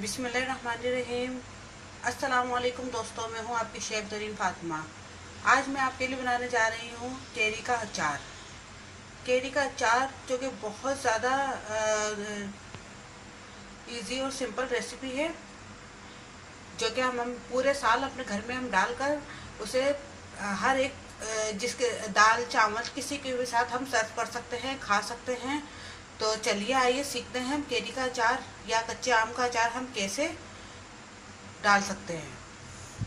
बिस्मिल्लाहिर्रहमानिर्रहीम। अस्सलाम वालेकुम दोस्तों, मैं हूँ आपकी शेफ तरीन फातिमा। आज मैं आपके लिए बनाने जा रही हूँ केरी का अचार। केरी का अचार जो कि बहुत ज़्यादा इजी और सिंपल रेसिपी है, जो कि हम पूरे साल अपने घर में हम डालकर उसे हर एक जिसके दाल चावल किसी के भी साथ हम सर्व कर सकते हैं, खा सकते हैं। तो चलिए आइए सीखते हैं हम केरी का अचार या कच्चे आम का अचार हम कैसे डाल सकते हैं।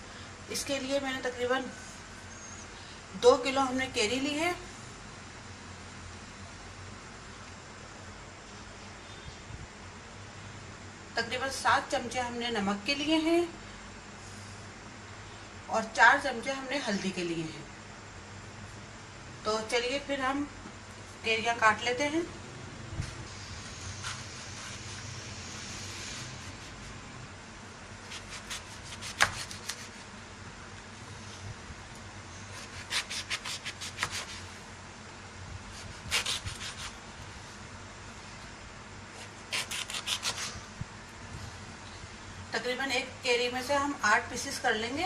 इसके लिए मैंने तकरीबन 2 किलो हमने केरी ली है। तकरीबन 7 चमचे हमने नमक के लिए हैं और 4 चमचे हमने हल्दी के लिए हैं। तो चलिए फिर हम केरियाँ काट लेते हैं। तकरीबन एक केरी में से हम 8 पीसेस कर लेंगे।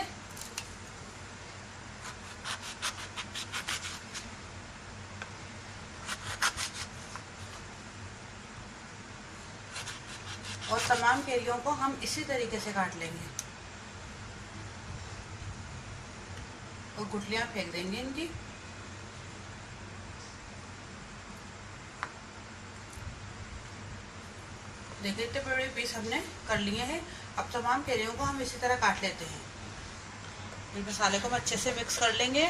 और तमाम केरियों को हम इसी तरीके से काट लेंगे और गुठलियां फेंक देंगे इनकी। देखिए इतने बड़े पीस हमने कर लिए हैं। अब तमाम केरियों को हम इसी तरह काट लेते हैं। इस मसाले को हम अच्छे से मिक्स कर लेंगे।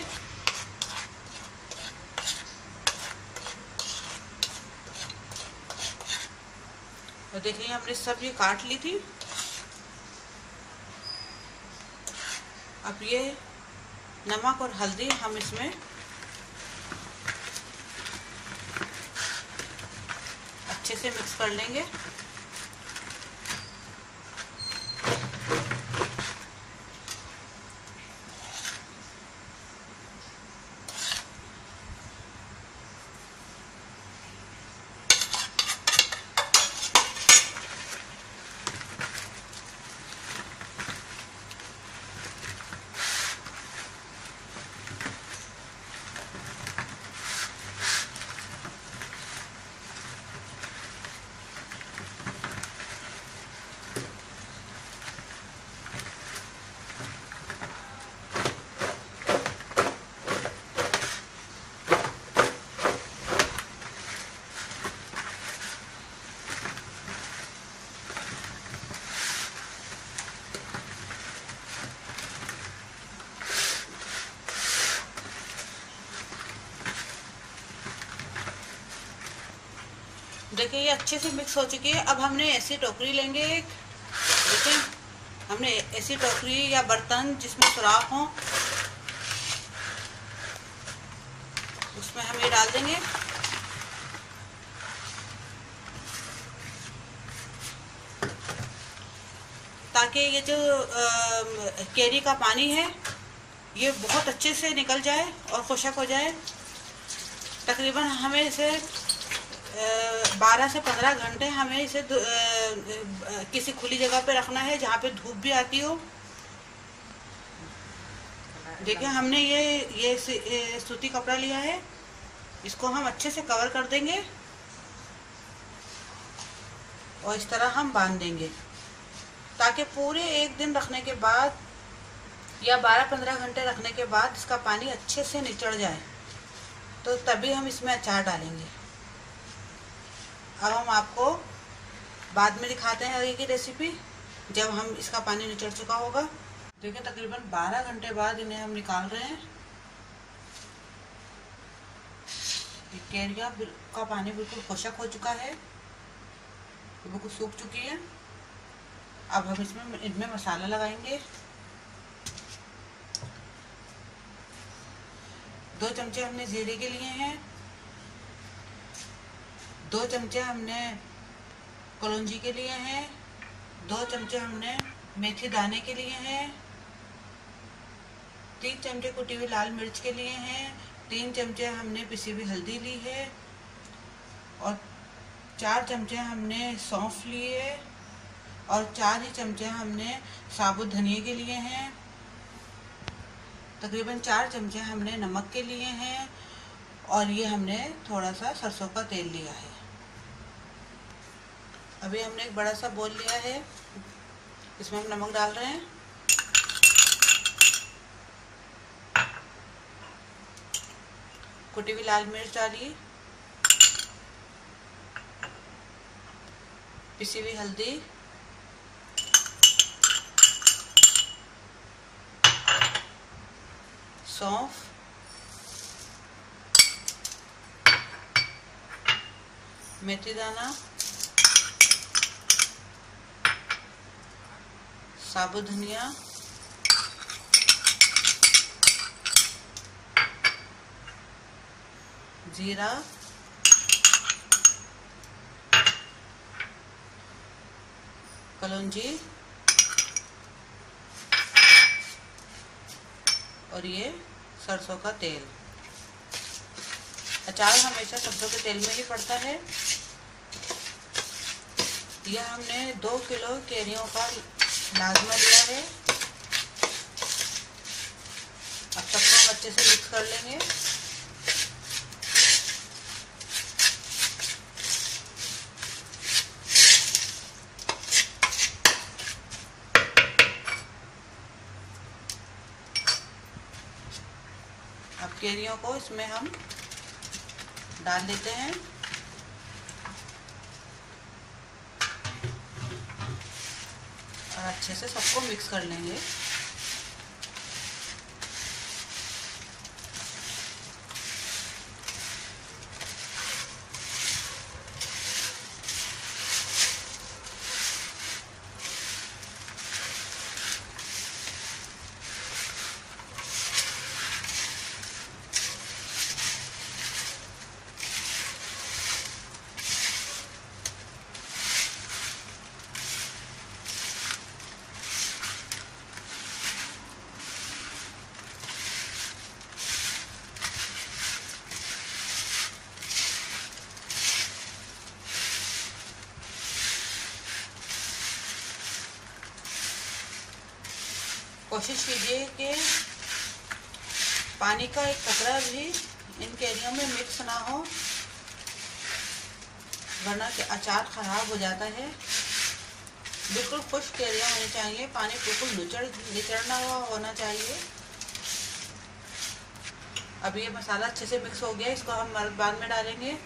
तो देखिए हमने सब ये काट ली थी। अब ये नमक और हल्दी हम इसमें अच्छे से मिक्स कर लेंगे। देखिए ये अच्छे से मिक्स हो चुकी है। अब हमने ऐसी टोकरी लेंगे एक। देखिए हमने ऐसी टोकरी या बर्तन जिसमें सुराख हो, उसमें हम ये डाल देंगे। ताकि ये जो केरी का पानी है ये बहुत अच्छे से निकल जाए और खुशक हो जाए। तकरीबन हमें इसे 12 से 15 घंटे हमें इसे किसी खुली जगह पे रखना है जहाँ पे धूप भी आती हो। देखिए हमने ये सूती कपड़ा लिया है, इसको हम अच्छे से कवर कर देंगे और इस तरह हम बांध देंगे ताकि पूरे एक दिन रखने के बाद या 12-15 घंटे रखने के बाद इसका पानी अच्छे से निचड़ जाए, तो तभी हम इसमें अचार डालेंगे। अब हम आपको बाद में दिखाते हैं आगे की रेसिपी जब हम इसका पानी निचड़ चुका होगा। देखिए तकरीबन 12 घंटे बाद इन्हें हम निकाल रहे हैं। केरिया का पानी बिल्कुल खुशक हो चुका है, बिल्कुल सूख चुकी है। अब हम इनमें मसाला लगाएंगे। 2 चमचे हमने जीरे के लिए हैं, 2 चमचे हमने कलौंजी के लिए हैं, 2 चमचे हमने मेथी दाने के लिए हैं, 3 चमचे कुटी हुई लाल मिर्च के लिए हैं, 3 चमचे हमने पिसी हुई हल्दी ली है और 4 चमचे हमने सौंफ लिए, और 4 ही चमचे हमने साबुत धनिया के लिए हैं। तकरीबन 4 चमचे हमने नमक के लिए हैं और ये हमने थोड़ा सा सरसों का तेल लिया है। अभी हमने एक बड़ा सा बोल लिया है, इसमें हम नमक डाल रहे हैं। कुटी हुई लाल मिर्च डालिए, पिसी हुई हल्दी, सौंफ, मेथी दाना, साबुत धनिया, जीरा, कलौंजी और ये सरसों का तेल। अचार हमेशा सरसों के तेल में ही पड़ता है। यह हमने 2 किलो केरियों का लाजमा लिया है। अब सबको हम अच्छे से मिक्स कर लेंगे। अब केरियों को इसमें हम डाल देते हैं और अच्छे से सबको मिक्स कर लेंगे। कोशिश कीजिए कि पानी का एक कतरा भी इन केरियों में मिक्स ना हो, वरना कि अचार खराब हो जाता है। बिल्कुल खुश्क केरियाँ होनी चाहिए, पानी बिल्कुल निचड़ना हुआ होना चाहिए। अब ये मसाला अच्छे से मिक्स हो गया, इसको हम बाद में डालेंगे।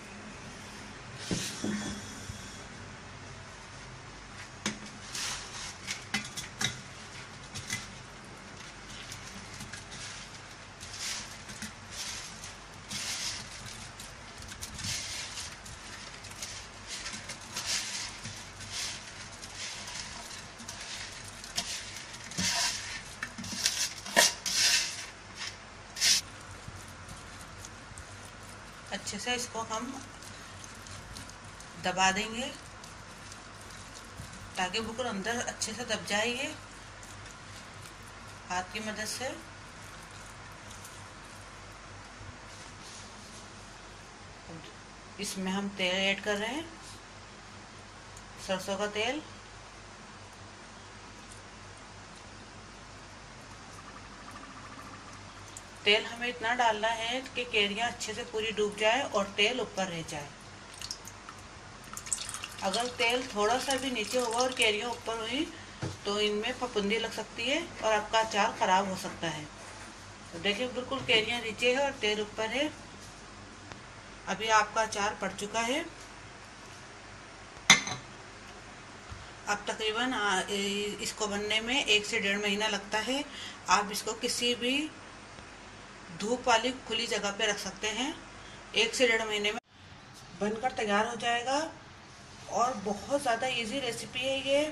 अच्छे से इसको हम दबा देंगे ताकि बिल्कुल अंदर अच्छे से दब जाए ये हाथ की मदद से। इसमें हम तेल ऐड कर रहे हैं, सरसों का तेल। तेल हमें इतना डालना है कि केरियाँ अच्छे से पूरी डूब जाए और तेल ऊपर रह जाए। अगर तेल थोड़ा सा भी नीचे होगा और केरियाँ ऊपर हुई तो इनमें फफूंदी लग सकती है और आपका अचार खराब हो सकता है। तो देखिए बिल्कुल केरियाँ नीचे है और तेल ऊपर है। अभी आपका अचार पड़ चुका है। अब तकरीबन इसको बनने में 1 से 1.5 महीना लगता है। आप इसको किसी भी धूप वाली खुली जगह पे रख सकते हैं। 1 से 1.5 महीने में बनकर तैयार हो जाएगा और बहुत ज़्यादा इजी रेसिपी है ये।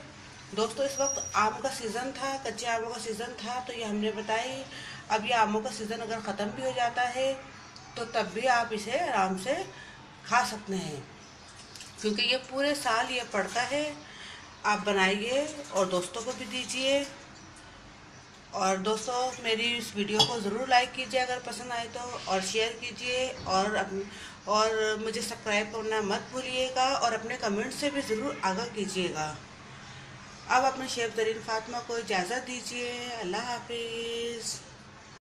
दोस्तों इस वक्त आम का सीज़न था, कच्चे आमों का सीज़न था, तो ये हमने बताई। अब ये आमों का सीज़न अगर ख़त्म भी हो जाता है तो तब भी आप इसे आराम से खा सकते हैं, क्योंकि ये पूरे साल ये पड़ता है। आप बनाइए और दोस्तों को भी दीजिए। और दोस्तों मेरी इस वीडियो को ज़रूर लाइक कीजिए अगर पसंद आए तो, और शेयर कीजिए, और मुझे सब्सक्राइब करना मत भूलिएगा और अपने कमेंट से भी ज़रूर आगाह कीजिएगा। अब अपने शेफ दरीन फातिमा को इजाज़त दीजिए। अल्लाह हाफिज़।